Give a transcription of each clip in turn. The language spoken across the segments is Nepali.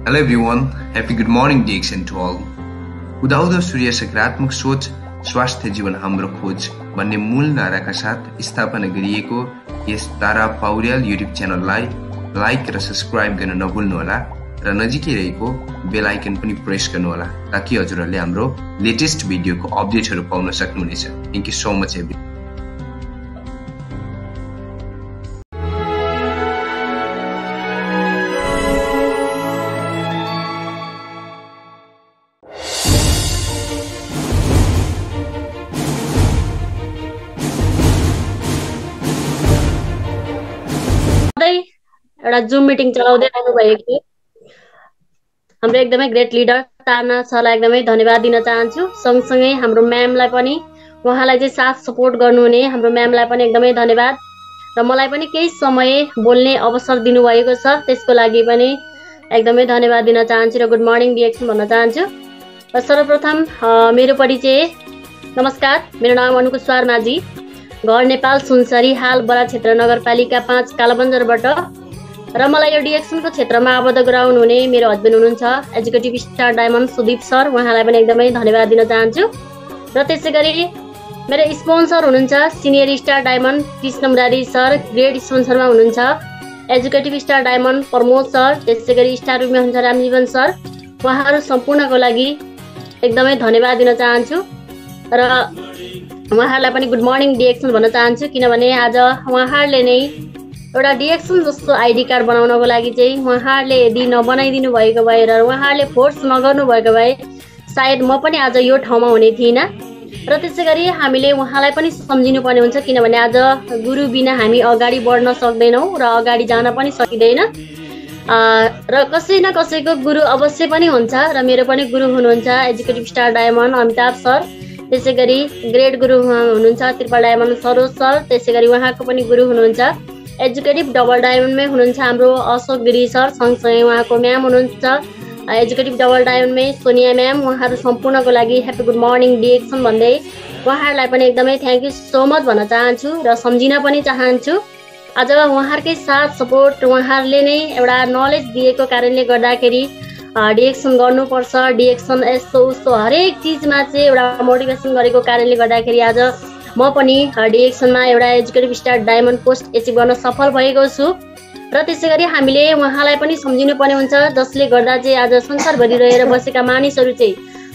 Hello everyone, happy good morning DXN to all. उदाउँदो सूर्य सकारात्मक सोच स्वास्थ्य जीवन हाम्रो खोज भन्ने मूल नाराका साथ स्थापना गरिएको यस तारा पौड्याल युट्युब च्यानललाई लाइक र सब्स्क्राइब गर्न नभुल्नुहोला र नजिकै रहेको बेल आइकन पनि प्रेस गर्नुहोला ताकि हजुरहरूले हाम्रो लेटेस्ट भिडियोको अपडेटहरू पाउन सक्नुहुनेछ। Thank you so much every एउटा जुम मिटिङ चलाउँदै रहनु भएको हाम्रो एकदमै ग्रेट लिडर ताना सरलाई एकदमै धन्यवाद दिन चाहन्छु। सँगसँगै हाम्रो म्यामलाई पनि उहाँलाई चाहिँ साथ सपोर्ट गर्नुहुने हाम्रो म्यामलाई पनि एकदमै धन्यवाद र मलाई पनि केही समय बोल्ने अवसर दिनुभएको छ त्यसको लागि पनि एकदमै धन्यवाद दिन चाहन्छु र गुड मर्निङ डिएक्सन भन्न चाहन्छु। र सर्वप्रथम मेरो परिचय, नमस्कार, मेरो नाम अनुकुश्वार माझी, घर नेपाल सुनसरी, हाल बरा क्षेत्र नगरपालिका 5 कालाबन्जरबाट र मलाई यो डिएक्सनको क्षेत्रमा आबद्ध गराउनु हुने मेरो हस्बेन्ड हुनुहुन्छ educative star diamond Sudeep sir, उहाँलाई पनि एकदमै धन्यवाद दिन चाहन्छु। र त्यसैगरी मेरो स्पोन्सर हुनुहुन्छ senior star diamond Krishna Murari sir, grade स्पोन्सरमा हुनुहुन्छ educative star diamond Pramod sir, त्यसैगरी स्टार रुममा हुनुहुन्छ रामजीवन सर, उहाँहरू सम्पूर्णको लागि एकदमै धन्यवाद दिन चाहन्छु र उहाँहरूलाई पनि गुड मर्निङ डिएक्सन भन्न चाहन्छु। किनभने आज उहाँहरूले नै एउटा डिएक्सन जस्तो आइडी कार्ड बनाउनको लागि चाहिँ उहाँहरूले यदि नबनाइदिनु भएको भए र उहाँहरूले फोर्स नगर्नु भएको भए सायद म पनि आज यो ठाउँमा हुने थिइनँ। र त्यसै गरी हामीले उहाँलाई पनि सम्झिनु पर्ने हुन्छ, किनभने आज गुरु बिना हामी अगाडि बढ्न सक्दैनौँ र अगाडि जान पनि सकिँदैन र कसै न कसैको गुरु अवश्य पनि हुन्छ र मेरो पनि गुरु हुनुहुन्छ educative star diamond Amitabh sir, त्यसै गरी ग्रेड गुरु हुनुहुन्छ ट्रिपल डायमन्ड सरोज सर, त्यसै गरी उहाँको पनि गुरु हुनुहुन्छ एजुकेटिभ डबल डायमन्डमै हुनुहुन्छ हाम्रो अशोक गिरी सर, सँगसँगै उहाँको म्याम हुनुहुन्छ एजुकेटिभ डबल डायमन्डमै सोनिया म्याम, उहाँहरू सम्पूर्णको लागि ह्याप्पी गुड मर्निङ डिएक्सन भन्दै उहाँहरूलाई पनि एकदमै थ्याङ्क यू सो मच भन्न चाहन्छु र सम्झिन पनि चाहन्छु। आज उहाँहरूकै साथ सपोर्ट उहाँहरूले नै एउटा नलेज दिएको कारणले गर्दाखेरि डिएक्सन गर्नुपर्छ, डिएक्सन यस्तो उस्तो हरेक चिजमा चाहिँ एउटा मोटिभेसन गरेको कारणले गर्दाखेरि आज म पनि डिएक्सनमा एउटा executive star diamond post achieve गर्न सफल भएको छु। र त्यसै गरी हामीले उहाँलाई पनि सम्झिनु पर्ने हुन्छ जसले गर्दा चाहिँ आज संसारभरि रहेर बसेका मानिसहरू चाहिँ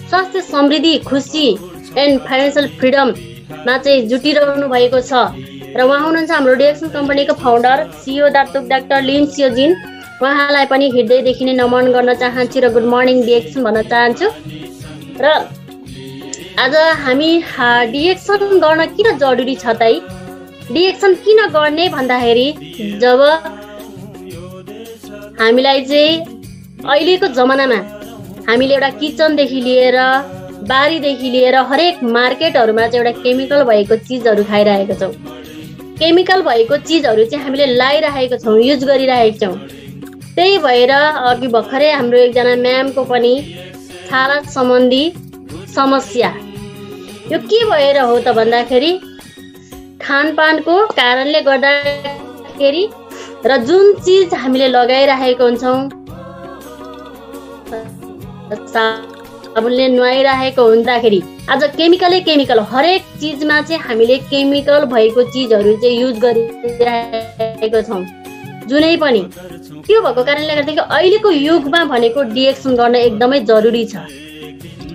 स्वास्थ्य, समृद्धि, खुसी एन्ड फाइनेन्सियल फ्रिडममा चाहिँ जुटिरहनु भएको छ र उहाँ हुनुहुन्छ हाम्रो डिएक्सन कम्पनीको फाउन्डर सिइओ डाक्टर लिम सियोजिन, उहाँलाई पनि हृदयदेखि नै नमन गर्न चाहन्छु र गुड मर्निङ डिएक्सन भन्न चाहन्छु। र आज हामी डिएक्सन गर्न किन जरुरी छ त? डिएक्सन किन गर्ने भन्दाखेरि जब हामीलाई चाहिँ अहिलेको जमानामा हामीले एउटा किचनदेखि लिएर बारीदेखि लिएर हरेक मार्केटहरूमा चाहिँ एउटा केमिकल भएको चिजहरू खाइरहेको छौँ। केमिकल भएको चिजहरू चाहिँ हामीले लाइरहेको छौँ, युज गरिरहेको छौँ। त्यही भएर अघि भर्खरै हाम्रो एकजना म्यामको पनि छाला सम्बन्धी समस्या यो के भएर हो त भन्दाखेरि खानपानको कारणले गर्दाखेरि र जुन चिज हामीले लगाइरहेको हुन्छौँ, साबुनले नुहाइरहेको हुँदाखेरि आज केमिकल हरेक चिजमा चाहिँ हामीले केमिकल भएको चिजहरू चाहिँ युज गरिरहेको छौँ जुनै पनि। त्यो भएको कारणले गर्दाखेरि अहिलेको युगमा भनेको डिएक्सन गर्न एकदमै जरुरी छ।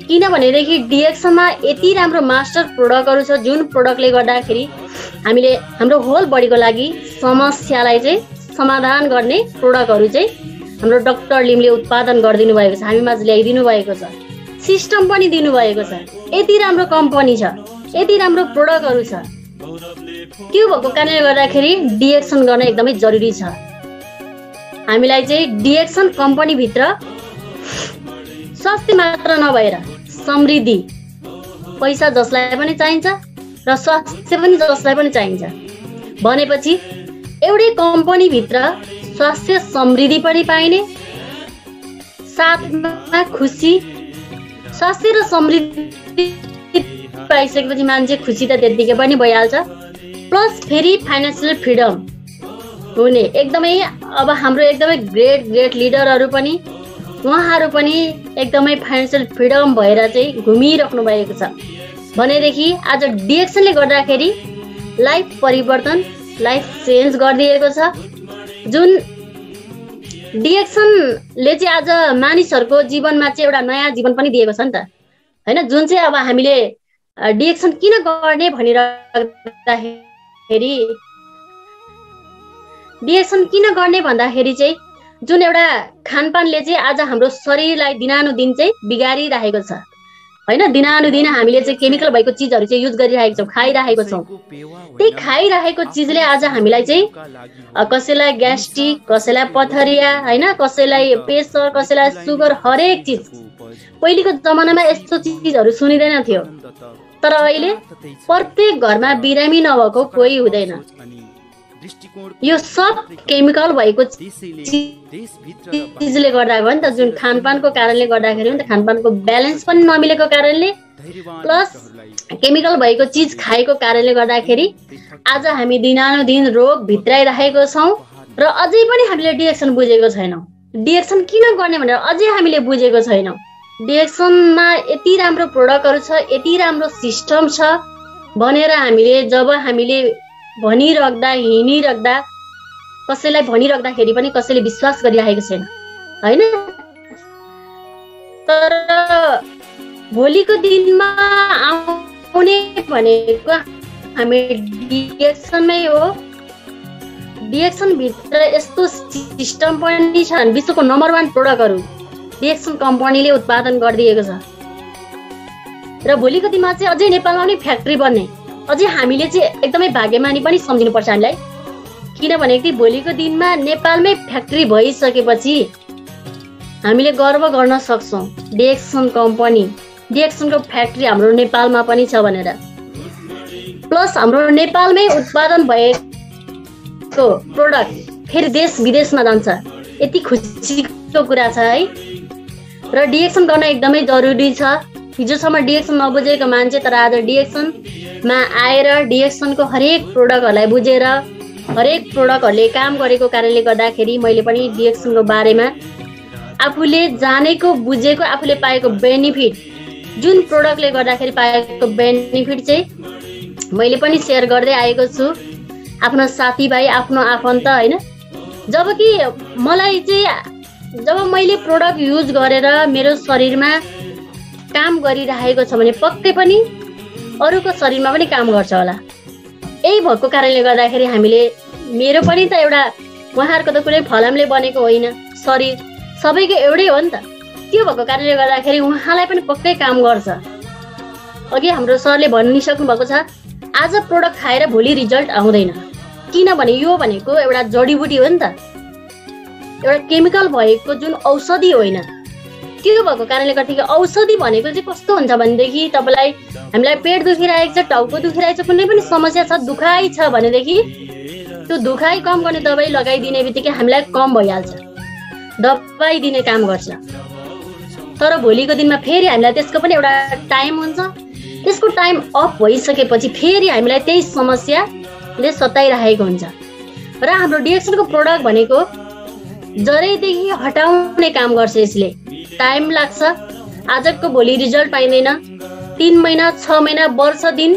किनभनेदेखि डिएक्सनमा यति राम्रो मास्टर प्रोडक्टहरू छ जुन प्रोडक्टले गर्दाखेरि हामीले हाम्रो होल बडीको लागि समस्यालाई चाहिँ समाधान गर्ने प्रोडक्टहरू चाहिँ हाम्रो डाक्टर लिमले उत्पादन गरिदिनु भएको छ, हामीमा ल्याइदिनु भएको छ, सिस्टम पनि दिनुभएको छ। यति राम्रो कम्पनी छ, यति राम्रो प्रोडक्टहरू छ। त्यो भएको कारणले गर्दाखेरि डिएक्सन गर्न एकदमै जरुरी छ। हामीलाई चाहिँ डिएक्सन कम्पनीभित्र स्वास्थ्य मात्र नभएर समृद्धि, पैसा जसलाई पनि चाहिन्छ र स्वास्थ्य पनि जसलाई पनि चाहिन्छ भनेपछि एउटै कम्पनीभित्र स्वास्थ्य समृद्धि पनि पाइने, साथमा खुसी, स्वास्थ्य र समृद्धि पाइसकेपछि मान्छे खुसी त त्यतिकै पनि भइहाल्छ, प्लस फेरि फाइनेन्सियल फ्रिडम हुने एकदमै अब हाम्रो एकदमै ग्रेट लिडरहरू पनि उहाँहरू पनि एकदमै फाइनेन्सियल फ्रिडम भएर चाहिँ घुमिराख्नु भएको छ भनेदेखि आज डिएक्सनले गर्दाखेरि लाइफ परिवर्तन, लाइफ चेन्ज गरिदिएको छ। जुन डिएक्सनले चाहिँ आज मानिसहरूको जीवनमा चाहिँ एउटा नयाँ जीवन पनि दिएको छ नि त हैन। जुन चाहिँ अब हामीले डिएक्सन किन गर्ने भनिराख्दाखेरि डिएक्सन किन गर्ने भन्दाखेरि चाहिँ जुन एउटा खानपानले चाहिँ आज हाम्रो शरीरलाई दिनानुदिन चाहिँ बिगारिरहेको छ हैन। दिनानुदिन हामीले चाहिँ केमिकल भएको चिजहरू चाहिँ युज गरिरहेको छौँ, खाइरहेको छौँ। त्यही खाइरहेको चिजले आज हामीलाई चाहिँ कसैलाई ग्यास्ट्रिक, कसैलाई पथरिया हैन, कसैलाई प्रेसर, कसैलाई सुगर, हरेक चिज। पहिलेको जमानामा यस्तो चिजहरू सुनिँदैन थियो, तर अहिले प्रत्येक घरमा बिरामी नभएको कोही हुँदैन। यो सब केमिकल भएको चिजले गर्दा हो नि त। जुन खानपानको कारणले गर्दाखेरि हो नि त, खानपानको ब्यालेन्स पनि नमिलेको कारणले प्लस केमिकल भएको चिज खाएको कारणले गर्दाखेरि आज हामी दिनानुदिन रोग भित्राइरहेको छौँ र अझै पनि हामीले डिएक्सन बुझेको छैनौँ। डिएक्सन किन गर्ने भनेर अझै हामीले बुझेको छैनौँ। डिएक्सनमा यति राम्रो प्रोडक्टहरू छ, यति राम्रो सिस्टम छ भनेर जब हामीले भनिराख्दा हिँडिराख्दा कसैलाई भनिराख्दाखेरि पनि कसैले विश्वास गरिरहेको छैन हैन। तर भोलिको दिनमा आउने भनेको हामी डिएक्सनमै हो। डिएक्सन भित्र यस्तो सिस्टम पनि छ, विश्वको नम्बर 1 प्रोडक्टहरू डिएक्सन कम्पनीले उत्पादन गरिदिएको छ र भोलिको दिनमा चाहिँ अझै नेपालमा पनि फ्याक्ट्री बन्ने, अझै हामीले चाहिँ एकदमै भाग्यमानी पनि सम्झिनुपर्छ हामीलाई। किनभने भोलिको दिनमा नेपालमै फ्याक्ट्री भइसकेपछि हामीले गर्व गर्न सक्छौँ डिएक्सन कम्पनी, डिएक्सनको फ्याक्ट्री हाम्रो नेपालमा पनि छ भनेर। प्लस हाम्रो नेपालमै उत्पादन भएको प्रोडक्ट फेरि देश विदेशमा जान्छ, यति खुसीको कुरा छ है। र डिएक्सन गर्न एकदमै जरुरी छ। हिजोसम्म डिएक्सन नबुझेको मान्छे तर आज डिएक्सनमा आएर डिएक्सनको हरेक प्रोडक्टहरूलाई बुझेर हरेक प्रोडक्टहरूले काम गरेको कारणले गर्दाखेरि मैले पनि डिएक्सनको बारेमा आफूले जानेको बुझेको आफूले पाएको बेनिफिट, जुन प्रोडक्टले गर्दाखेरि पाएको बेनिफिट चाहिँ मैले पनि सेयर गर्दै आएको छु आफ्नो साथीभाइ, आफ्नो आफन्त हैन। जबकि मलाई चाहिँ जब मैले प्रोडक्ट युज गरेर मेरो शरीरमा काम गरिरहेको छ भने पक्कै पनि अरूको शरीरमा पनि काम गर्छ होला। यही भएको कारणले गर्दाखेरि हामीले, मेरो पनि त एउटा, उहाँहरूको त कुनै फलामले बनेको होइन, शरीर सबैको एउटै हो नि त। त्यो भएको कारणले गर्दाखेरि उहाँलाई पनि पक्कै काम गर्छ। अघि हाम्रो सरले भनिसक्नु भएको छ, आज प्रोडक्ट खाएर भोलि रिजल्ट आउँदैन। किनभने यो भनेको एउटा जडीबुटी हो नि त, एउटा केमिकल भएको जुन औषधि होइन। त्यो भएको कारणले गर्दाखेरि औषधि भनेको चाहिँ कस्तो हुन्छ भनेदेखि तपाईँलाई, हामीलाई पेट दुखिरहेको छ, टाउको दुखिरहेको छ, कुनै पनि समस्या छ, दुखाइ छ भनेदेखि त्यो दुखाइ कम गर्ने दबाई लगाइदिने बित्तिकै हामीलाई कम भइहाल्छ, दबाई दिने काम गर्छ। तर भोलिको दिनमा फेरि हामीलाई त्यसको पनि एउटा टाइम हुन्छ, त्यसको टाइम अफ भइसकेपछि फेरि हामीलाई त्यही समस्याले सताइरहेको हुन्छ। र हाम्रो डिएक्सनको प्रोडक्ट भनेको जरैदेखि हटाउने काम गर्छ। यसले टाइम लाग्छ, आजको भोलि रिजल्ट पाइँदैन। 3 महिना, 6 महिना, वर्ष, दिन,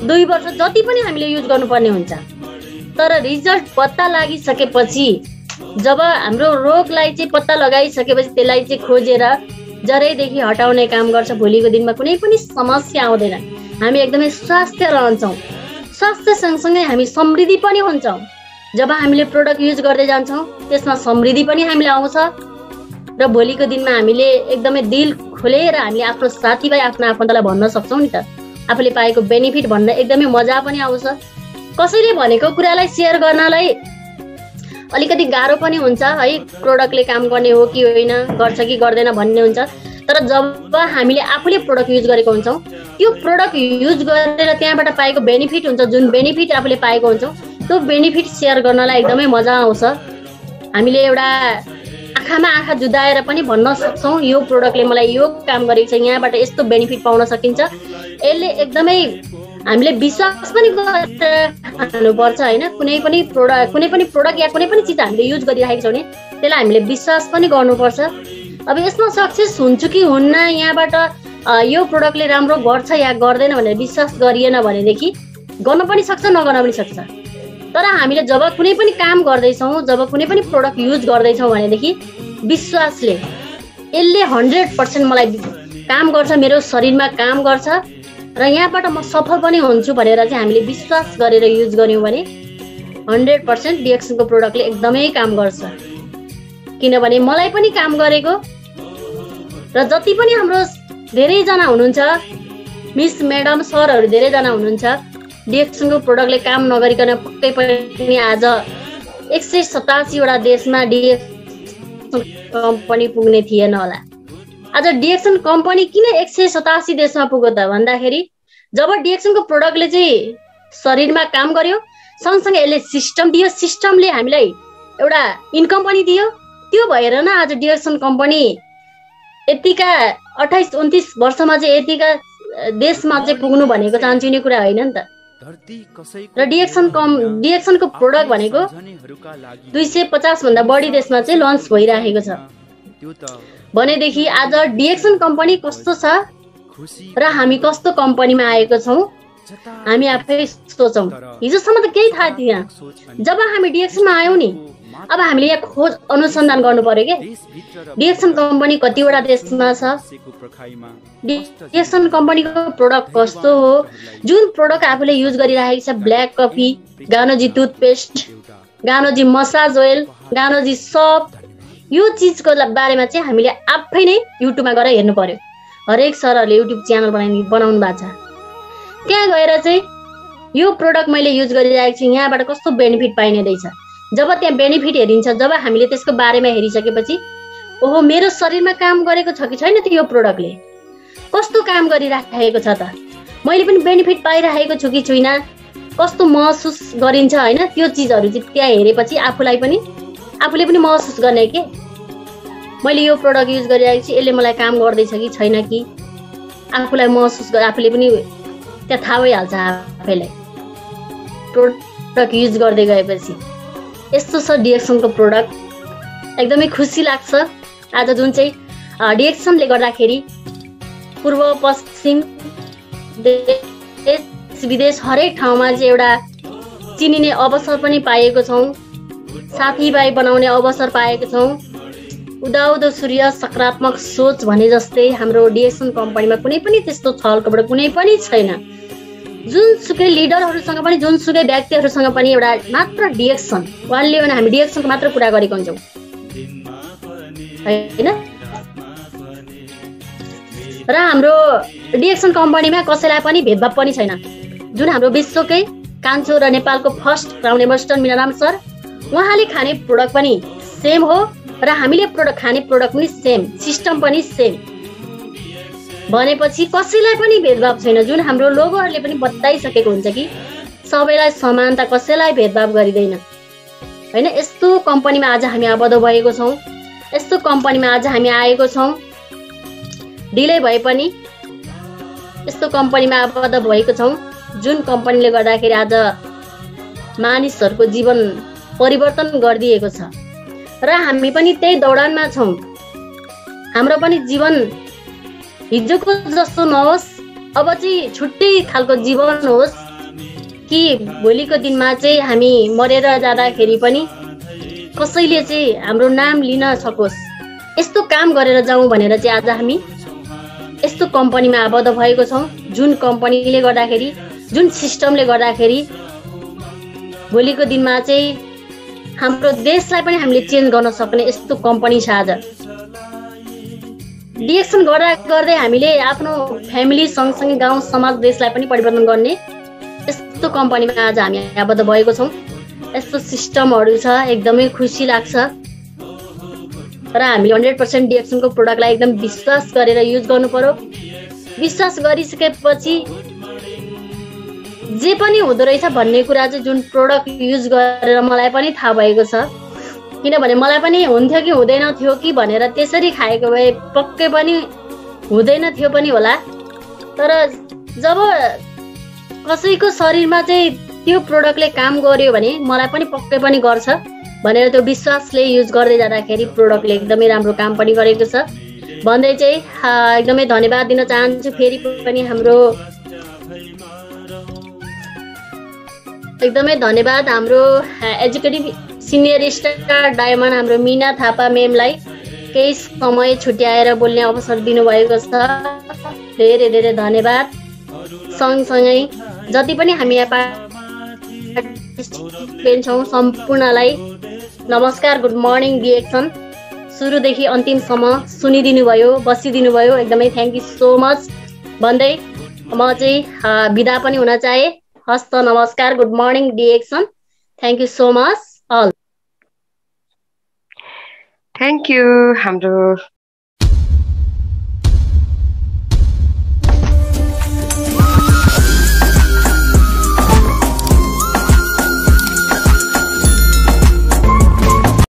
2 वर्ष जति पनि हामीले युज गर्नुपर्ने हुन्छ। तर रिजल्ट पत्ता लागिसकेपछि, जब हाम्रो रोगलाई चाहिँ पत्ता लगाइसकेपछि त्यसलाई चाहिँ खोजेर जरैदेखि हटाउने काम गर्छ। भोलिको दिनमा कुनै पनि समस्या आउँदैन, हामी एकदमै स्वास्थ्य रहन्छौँ। स्वास्थ्य सँगसँगै हामी समृद्धि पनि हुन्छौँ। जब हामीले प्रोडक्ट युज गर्दै जान्छौँ त्यसमा समृद्धि पनि हामीलाई आउँछ र भोलिको दिनमा हामीले एकदमै दिल खोलेर हामीले आफ्नो साथीभाइ, आफ्नो आफन्तलाई भन्न सक्छौँ नि त। आफूले पाएको बेनिफिट भन्न एकदमै मजा पनि आउँछ। कसैले भनेको कुरालाई सेयर गर्नलाई अलिकति गाह्रो पनि हुन्छ है, प्रोडक्टले काम गर्ने हो कि होइन, गर्छ कि गर्दैन भन्ने हुन्छ। तर जब हामीले आफूले प्रोडक्ट युज गरेको हुन्छौँ, त्यो प्रोडक्ट युज गरेर त्यहाँबाट पाएको बेनिफिट हुन्छ, जुन बेनिफिट आफूले पाएको हुन्छौँ त्यो बेनिफिट सेयर गर्नलाई एकदमै मजा आउँछ। हामीले एउटा आँखामा आँखा जुदाएर पनि भन्न सक्छौँ यो प्रोडक्टले मलाई यो काम गरेको छ, यहाँबाट यस्तो बेनिफिट पाउन सकिन्छ। यसले एकदमै हामीले विश्वास पनि गर्नुपर्छ होइन। कुनै पनि प्रोडक्ट या कुनै पनि चिज हामीले युज गरिरहेको छौँ भने त्यसलाई हामीले विश्वास पनि गर्नुपर्छ। अब यसमा सक्सेस हुन्छु कि हुन्न, यहाँबाट यो प्रोडक्टले राम्रो गर्छ या गर्दैन भनेर विश्वास गरिएन भनेदेखि गर्न पनि सक्छ नगर्न पनि सक्छ। तर हामीले जब कुनै पनि काम गर्दैछौँ, जब कुनै पनि प्रोडक्ट युज गर्दैछौँ भनेदेखि विश्वासले यसले 100% मलाई काम गर्छ, मेरो शरीरमा काम गर्छ र यहाँबाट म सफल पनि हुन्छु भनेर चाहिँ हामीले विश्वास गरेर युज गर्यौँ भने 100% डिएक्सनको प्रोडक्टले एकदमै काम गर्छ। किनभने मलाई पनि काम गरेको र जति पनि हाम्रो धेरैजना हुनुहुन्छ, मिस म्याडम सरहरू धेरैजना हुनुहुन्छ, डिएक्सनको प्रोडक्टले काम नगरिकन पक्कै पनि आज 187 वटा देशमा डिएक्सन कम्पनी पुग्ने थिएन होला। आज डिएक्सन कम्पनी किन 187 देशमा पुग्यो त भन्दाखेरि जब डिएक्सनको प्रोडक्टले चाहिँ शरीरमा काम गर्यो, सँगसँगै यसले सिस्टम दियो, सिस्टमले हामीलाई एउटा इन्कम पनि दियो। त्यो भएर न आज डिएक्सन कम्पनी यतिका 28-29 वर्षमा चाहिँ यतिका देशमा चाहिँ पुग्नु भनेको चाहन्छु कुरा होइन नि त। र डिएक्सनको प्रोडक्ट भनेको 250 भन्दा बढी देशमा चाहिँ लन्च भइरहेको छ भनेदेखि आज डिएक्सन कम्पनी कस्तो छ र हामी कस्तो कम्पनीमा आएको छौँ हामी आफै सोचौँ। हिजोसम्म त केही थाहा थिएन। जब हामी डिएक्सनमा आयौँ नि, अब हामीले यहाँ खोज अनुसन्धान गर्नु पर्यो के डिएक्सन कम्पनी कतिवटा देशमा छ, डिएक्सन कम्पनीको प्रोडक्ट कस्तो हो, जुन प्रोडक्ट आफूले युज गरिरहेको छ, black coffee, Ganozhi toothpaste, Ganozhi massage oil, Ganozhi soap, यो चिजको बारेमा चाहिँ हामीले आफै नै युट्युबमा गएर हेर्नु पर्यो। हरेक सरहरूले युट्युब च्यानल बनाउनु भएको छ। त्यहाँ गएर चाहिँ यो प्रोडक्ट मैले युज गरिरहेको छु, यहाँबाट कस्तो बेनिफिट पाइने रहेछ। जब त्यहाँ बेनिफिट हेरिन्छ, जब हामीले त्यसको बारेमा हेरिसकेपछि ओहो मेरो शरीरमा काम गरेको छ कि छैन त, यो प्रोडक्टले कस्तो काम गरिराखेको छ त, मैले पनि बेनिफिट पाइरहेको छु कि छुइनँ, कस्तो महसुस गरिन्छ होइन, त्यो चिजहरू चाहिँ त्यहाँ हेरेपछि आफूले पनि महसुस गर्ने के मैले यो प्रोडक्ट युज गरिरहेको छु, यसले मलाई काम गर्दैछ कि छैन कि आफूलाई महसुस आफूले पनि त्यहाँ थाहा भइहाल्छ आफैलाई प्रोडक्ट युज गर्दै गएपछि। यस्तो छ डिएक्सनको प्रोडक्ट, एकदमै खुसी लाग्छ। आज जुन चाहिँ डिएक्सनले गर्दाखेरि पूर्व पश्चिम देश विदेश हरेक ठाउँमा चाहिँ एउटा चिनिने अवसर पनि पाएको छौँ, साथीभाइ बनाउने अवसर पाएको छौँ। उदाउँदो सूर्य सकारात्मक सोच भने जस्तै हाम्रो डिएक्सन कम्पनीमा कुनै पनि त्यस्तो छलकपट कुनै पनि छैन। जुनसुकै लिडरहरूसँग पनि, जुनसुकै व्यक्तिहरूसँग पनि एउटा मात्र डिएक्सन वानले भने हामी डिएक्सनको मात्र कुरा गरेको हुन्छौँ होइन। र हाम्रो डिएक्सन कम्पनीमा कसैलाई पनि भेदभाव पनि छैन। जुन हाम्रो विश्वकै कान्छो र नेपालको फर्स्ट क्राउन एम्बेसडर मिनाराम सर, उहाँले खाने प्रोडक्ट पनि सेम हो र हामीले खाने प्रोडक्ट पनि सेम, सिस्टम पनि सेम भनेपछि कसैलाई पनि भेदभाव छैन। जुन हाम्रो लोगोहरूले पनि बताइसकेको हुन्छ कि सबैलाई समानता, कसैलाई भेदभाव गरिँदैन होइन। यस्तो कम्पनीमा आज हामी आबद्ध भएको छौँ, यस्तो कम्पनीमा आज हामी आएको छौँ। ढिलै भए पनि यस्तो कम्पनीमा आबद्ध भएको छौँ जुन कम्पनीले गर्दाखेरि आज मानिसहरूको जीवन परिवर्तन गरिदिएको छ र हामी पनि त्यही दौडानमा छौँ। हाम्रो पनि जीवन हिजोको जस्तो नहोस्, अब चाहिँ छुट्टै खालको जीवन होस् कि भोलिको दिनमा चाहिँ हामी मरेर जाँदाखेरि पनि कसैले चाहिँ हाम्रो नाम लिन सकोस्, यस्तो काम गरेर जाउँ भनेर चाहिँ आज हामी यस्तो कम्पनीमा आबद्ध भएको छौँ। जुन कम्पनीले गर्दाखेरि, जुन सिस्टमले गर्दाखेरि भोलिको दिनमा चाहिँ हाम्रो देशलाई पनि हामीले चेन्ज गर्न सक्ने यस्तो कम्पनी छ। आज डिएक्सन गर्दै हामीले आफ्नो फ्यामिली सँगसँगै गाउँ समाज देशलाई पनि परिवर्तन गर्ने यस्तो कम्पनीमा आज हामी आबद्ध भएको छौँ। यस्तो सिस्टमहरू छ, एकदमै खुसी लाग्छ र हामीले 100% डिएक्सनको प्रोडक्टलाई एकदम विश्वास गरेर युज गर्नु पर्यो। विश्वास गरिसकेपछि जे पनि हुँदो रहेछ भन्ने कुरा चाहिँ जुन प्रोडक्ट युज गरेर मलाई पनि थाहा भएको छ। किनभने मलाई पनि हुन्थ्यो कि हुँदैन थियो कि भनेर त्यसरी खाएको भए पक्कै पनि हुँदैन थियो पनि होला। तर जब कसैको शरीरमा चाहिँ त्यो प्रोडक्टले काम गर्यो भने मलाई पनि पक्कै पनि गर्छ भनेर त्यो विश्वासले युज गर्दै जाँदाखेरि प्रोडक्टले एकदमै राम्रो काम पनि गरेको छ भन्दै चाहिँ एकदमै धन्यवाद दिन चाहन्छु। फेरि पनि हाम्रो एकदमै धन्यवाद हाम्रो एजुकेटिभ सिनियर स्टार डायमन्ड हाम्रो मिना थापा मेमलाई केही समय छुट्याएर बोल्ने अवसर दिनुभएको छ। धेरै धेरै धन्यवाद। सँगसँगै जति पनि हामी यहाँ पार्टिसिपेन्ट छौँ सम्पूर्णलाई नमस्कार, गुड मर्निङ डिएक्सन। सुरुदेखि अन्तिमसम्म सुनिदिनु भयो, बसिदिनु भयो, एकदमै थ्याङ्क यू सो मच भन्दै म चाहिँ बिदा पनि हुन चाहे। हस्त नमस्कार, गुड मर्निङ डिएक्सन, thank you so much all. Thank you हाम्रो